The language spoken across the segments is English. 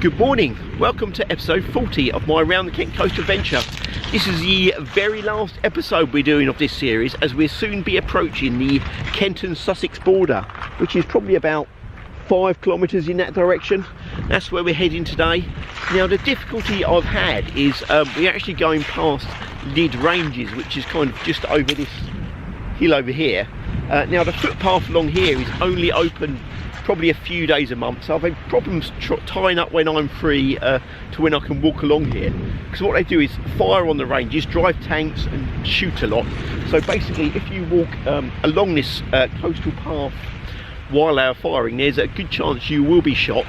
Good morning, welcome to episode 40 of my Around the Kent Coast adventure. This is the very last episode we're doing of this series, as we'll soon be approaching the Kent and Sussex border, which is probably about 5 kilometres in that direction. That's where we're heading today. Now the difficulty I've had is we're actually going past Lydd ranges, which is kind of just over this hill over here. Now the footpath along here is only open probably a few days a month, so I've had problems tying up when I'm free to when I can walk along here, because what they do is fire on the ranges, drive tanks and shoot a lot. So basically if you walk along this coastal path while they're firing, there's a good chance you will be shot.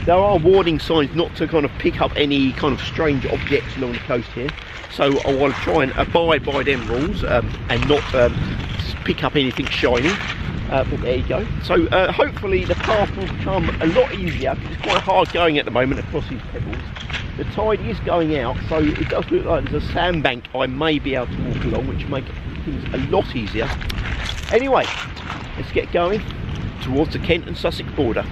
There are warning signs not to kind of pick up any kind of strange objects along the coast here, so I want to try and abide by them rules and not pick up anything shiny. But there you go. So hopefully the path will become a lot easier. It's quite hard going at the moment across these pebbles. The tide is going out, so it does look like there's a sandbank I may be able to walk along, which will make things a lot easier. Anyway, let's get going towards the Kent and Sussex border.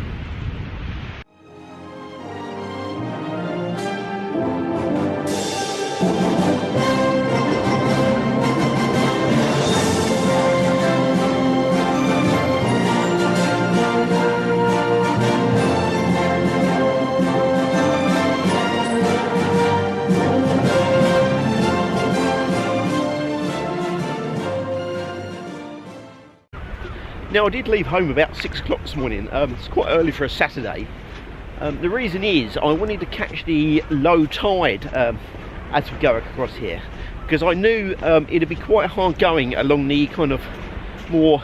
Now I did leave home about 6 o'clock this morning. It's quite early for a Saturday. The reason is I wanted to catch the low tide as we go across here, because I knew it'd be quite hard going along the kind of more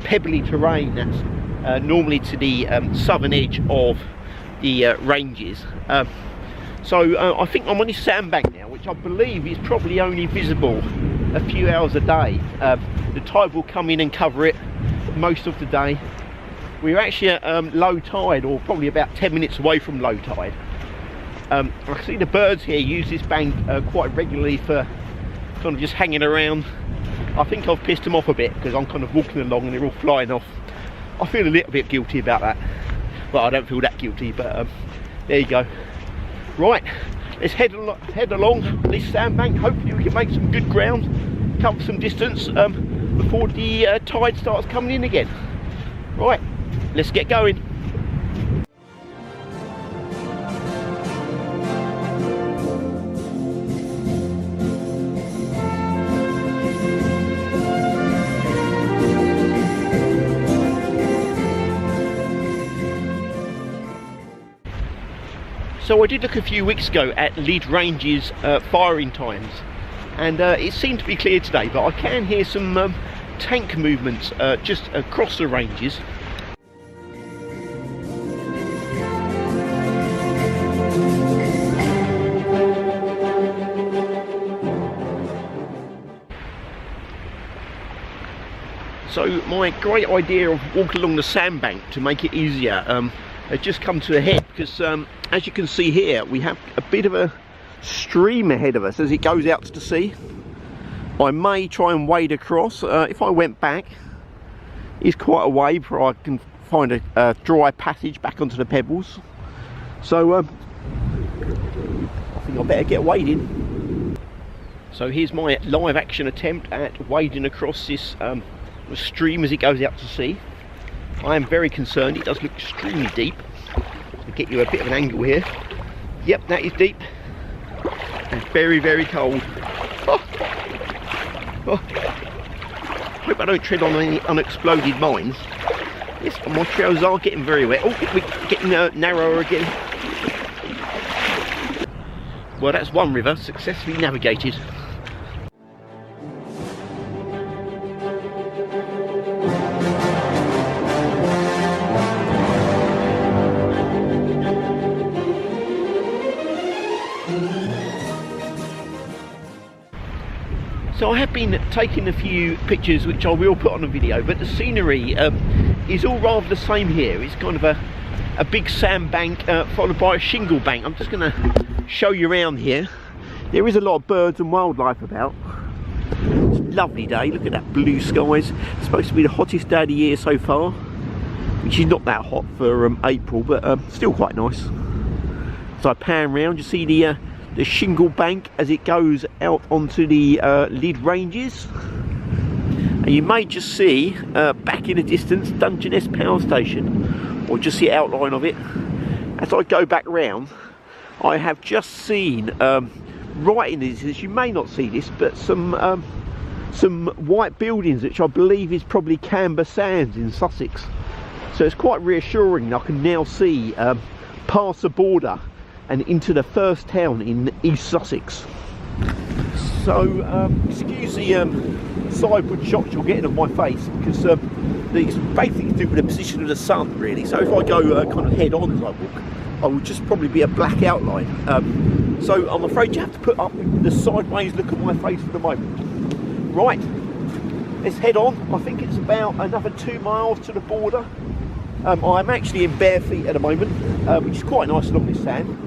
pebbly terrain that's normally to the southern edge of the ranges. So I think I'm on this sandbank now, which I believe is probably only visible a few hours a day. The tide will come in and cover it most of the day. We're actually at low tide, or probably about 10 minutes away from low tide. I see the birds here use this bank quite regularly for kind of just hanging around. I think I've pissed them off a bit because I'm kind of walking along and they're all flying off. I feel a little bit guilty about that. Well, I don't feel that guilty, but there you go. Right, let's head along this sandbank. Hopefully we can make some good ground, cover some distance before the tide starts coming in again. Right, let's get going. So I did look a few weeks ago at Lydd ranges firing times, and it seemed to be clear today, but I can hear some tank movements just across the ranges. So my great idea of walking along the sandbank to make it easier has just come to a head, because as you can see here, we have a bit of a stream ahead of us as it goes out to sea. I may try and wade across. If I went back, it's quite a way before I can find a dry passage back onto the pebbles. So I think I better get wading. So here's my live action attempt at wading across this stream as it goes out to sea. I am very concerned. It does look extremely deep. I'll get you a bit of an angle here. Yep, that is deep and very, very cold. Oh. Oh. Hope I don't tread on any unexploded mines. Yes, my trousers are getting very wet. Oh, we're getting narrower again. Well, that's one river successfully navigated. So I have been taking a few pictures which I will put on a video, but the scenery is all rather the same here. It's kind of a big sandbank followed by a shingle bank. I'm just going to show you around here. There is a lot of birds and wildlife about. It's a lovely day. Look at that blue skies. It's supposed to be the hottest day of the year so far, which is not that hot for April, but still quite nice. As I pan round, you see the shingle bank as it goes out onto the Lydd ranges. And you may just see back in the distance Dungeness power station, or just the outline of it. As I go back round, I have just seen right in the distance, you may not see this, but some white buildings, which I believe is probably Camber Sands in Sussex. So it's quite reassuring. I can now see past the border and into the first town in East Sussex. So excuse the sideward shots you're getting of my face, because it's basically to do with the position of the sun, really. So if I go kind of head on as I walk, I will just probably be a black outline. So I'm afraid you have to put up with the sideways look at my face for the moment. Right, let's head on. I think it's about another 2 miles to the border. I'm actually in bare feet at the moment, which is quite nice along this sand.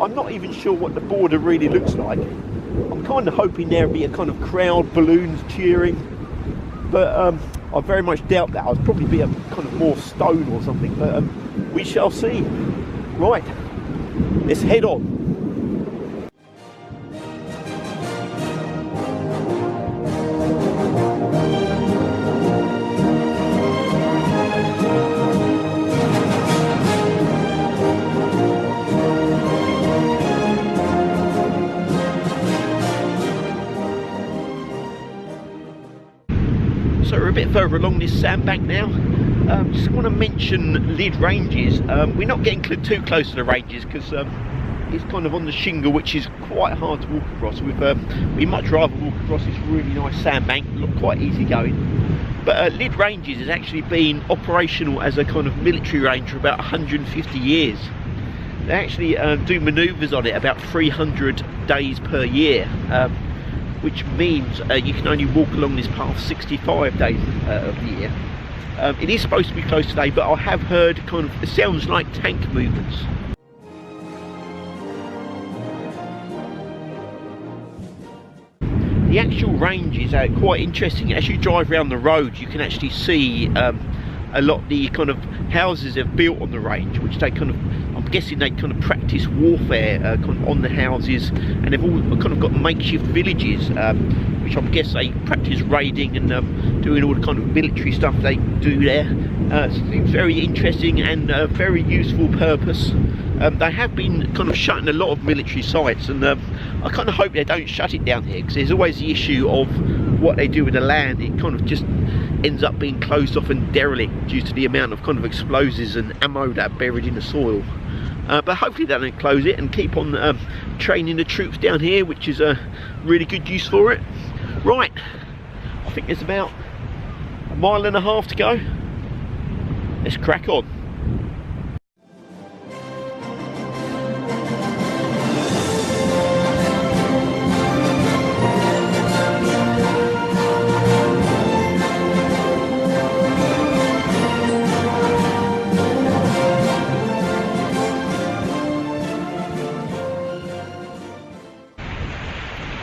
I'm not even sure what the border really looks like. I'm kind of hoping there'll be a kind of crowd, balloons cheering, but I very much doubt that. I'd probably be a kind of more stone or something, but we shall see. Right, let's head on. So we're a bit further along this sandbank now. Just want to mention Lydd ranges. We're not getting too close to the ranges because it's kind of on the shingle, which is quite hard to walk across. We much rather walk across this really nice sandbank, look quite easy going. But Lydd ranges has actually been operational as a kind of military range for about 150 years. They actually do manoeuvres on it about 300 days per year. Which means you can only walk along this path 65 days of the year. It is supposed to be closed today, but I have heard kind of, it sounds like tank movements. The actual range is quite interesting. As you drive around the road, you can actually see a lot of the kind of houses they've built on the range, which they kind of, I'm guessing they kind of practice warfare kind of on the houses, and they've all kind of got makeshift villages, which I guess they practice raiding and doing all the kind of military stuff they do there. So it's very interesting and very useful purpose. They have been kind of shutting a lot of military sites, and I kind of hope they don't shut it down here, because there's always the issue of what they do with the land. It kind of just ends up being closed off and derelict due to the amount of kind of explosives and ammo that are buried in the soil. But hopefully they don't close it and keep on training the troops down here, which is a really good use for it. Right, I think there's about 1.5 miles to go. Let's crack on.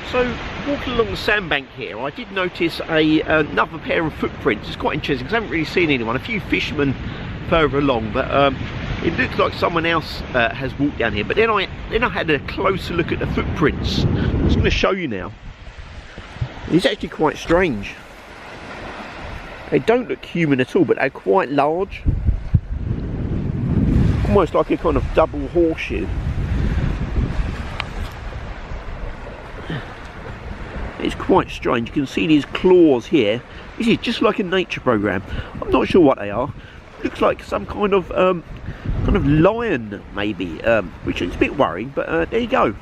So walking along the sandbank here, I did notice another pair of footprints. It's quite interesting because I haven't really seen anyone. A few fishermen further along, but it looks like someone else has walked down here. But then I had a closer look at the footprints. I'm just going to show you now. It's actually quite strange. They don't look human at all, but they're quite large, almost like a kind of double horseshoe. It's quite strange. You can see these claws here. This is just like a nature program. I'm not sure what they are. Looks like some kind of lion, maybe, which is a bit worrying. But there you go.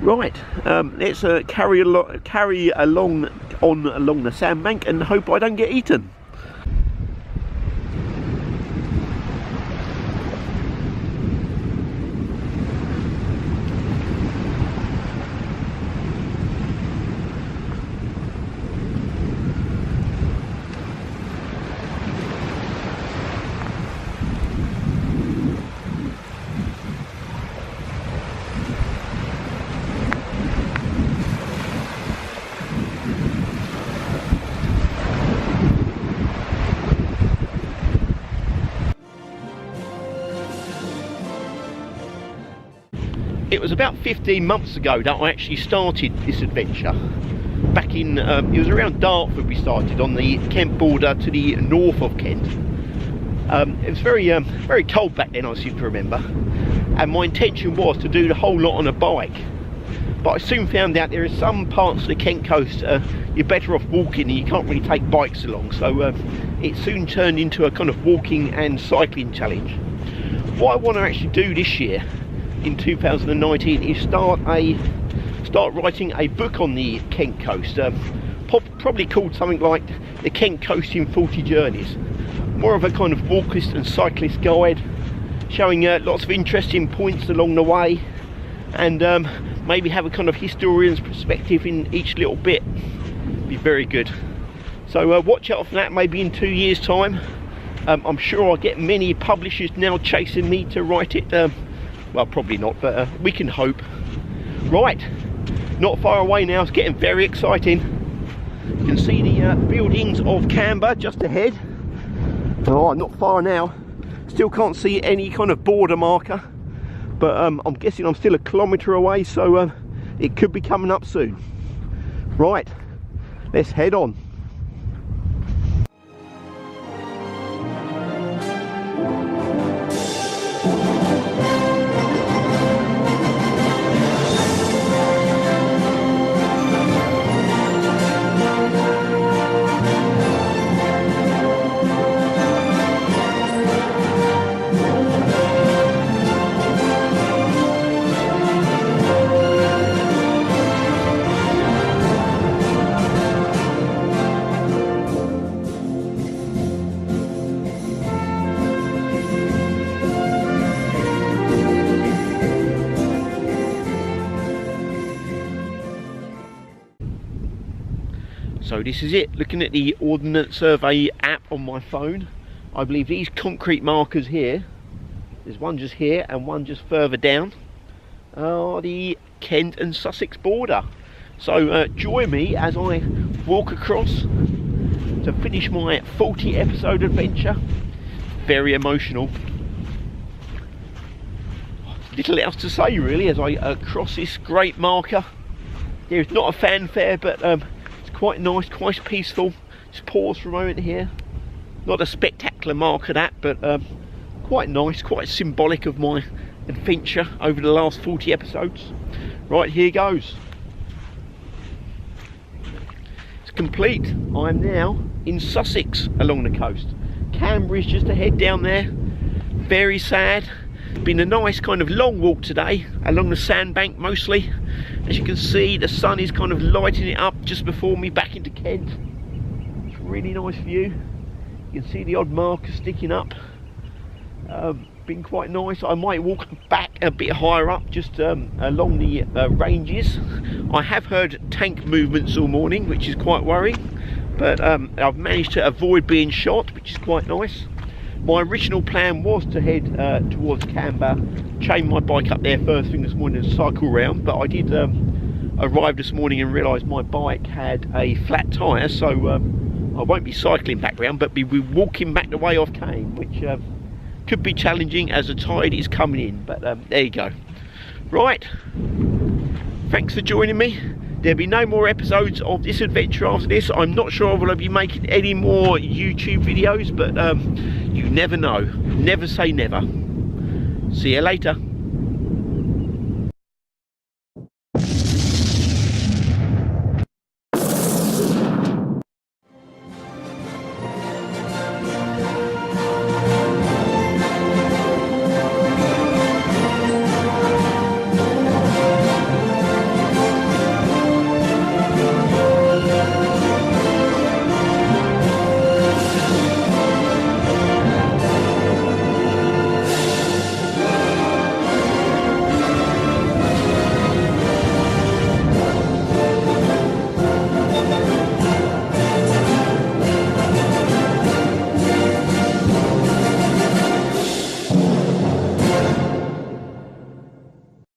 Right, let's carry along the sandbank and hope I don't get eaten. it was about 15 months ago that I actually started this adventure. Back in, it was around Dartford we started, on the Kent border to the north of Kent. It was very cold back then, I seem to remember, and my intention was to do the whole lot on a bike. But I soon found out there are some parts of the Kent coast you're better off walking, and you can't really take bikes along, so it soon turned into a kind of walking and cycling challenge. What I want to actually do this year in 2019 is start writing a book on the Kent coast, probably called something like the Kent Coast in 40 Journeys. More of a kind of walkist and cyclist guide, showing lots of interesting points along the way, and maybe have a kind of historian's perspective in each little bit. Be very good. So watch out for that, maybe in 2 years time. I'm sure I'll get many publishers now chasing me to write it. Well, probably not, but we can hope. Right, not far away now, it's getting very exciting. You can see the buildings of Camber just ahead. Oh, not far now. Still can't see any kind of border marker, but I'm guessing I'm still a kilometre away, so it could be coming up soon. Right, let's head on. So this is it, looking at the Ordnance Survey app on my phone. I believe these concrete markers here, there's one just here and one just further down, are the Kent and Sussex border. So join me as I walk across to finish my 40 episode adventure. Very emotional. Little else to say really as I cross this great marker. There's not a fanfare, but quite nice, quite peaceful. Just pause for a moment here. Not a spectacular marker that, but quite nice, quite symbolic of my adventure over the last 40 episodes. Right, here goes. It's complete. I'm now in Sussex along the coast. Camber is just ahead down there. Very sad. Been a nice kind of long walk today along the sandbank mostly. As you can see, the sun is kind of lighting it up just before me back into Kent. It's a really nice view. You can see the odd marker sticking up. Been quite nice. I might walk back a bit higher up, just along the ranges. I have heard tank movements all morning, which is quite worrying, but I've managed to avoid being shot, which is quite nice. My original plan was to head towards Camber, chain my bike up there first thing this morning and cycle round, but I did arrive this morning and realised my bike had a flat tyre, so I won't be cycling back round, but be walking back the way I came, which could be challenging as the tide is coming in, but there you go. Right, thanks for joining me. There'll be no more episodes of this adventure after this. I'm not sure I will be making any more YouTube videos, but you never know. Never say never. See you later.